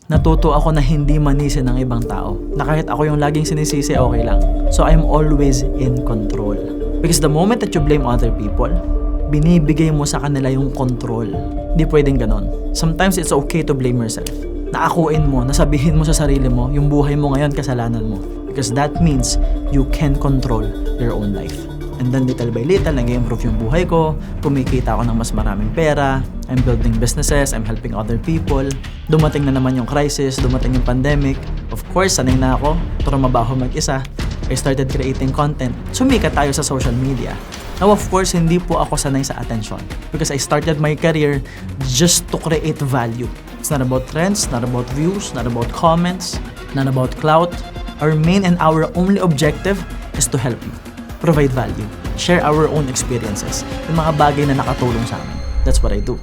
Natuto ako na hindi manisi ng ibang tao. Na kahit ako yung laging sinisisi, okay lang. So I'm always in control. Because the moment that you blame other people, binibigay mo sa kanila yung control. Hindi pwedeng ganon. Sometimes it's okay to blame yourself. Naakuin mo, nasabihin mo sa sarili mo, yung buhay mo ngayon, kasalanan mo. Because that means you can control your own life. And then little by little, nag-improve yung buhay ko, kumikita ako ng mas maraming pera, I'm building businesses, I'm helping other people. Dumating na naman yung crisis, dumating yung pandemic. Of course, sanay na ako, trumabaho mag-isa. I started creating content. Sumikat tayo sa social media. Now, of course, hindi po ako sanay sa attention because I started my career just to create value. It's not about trends, not about views, not about comments, not about clout. Our main and our only objective is to help you, provide value, share our own experiences, yung mga bagay na nakatulong sa amin. That's what I do.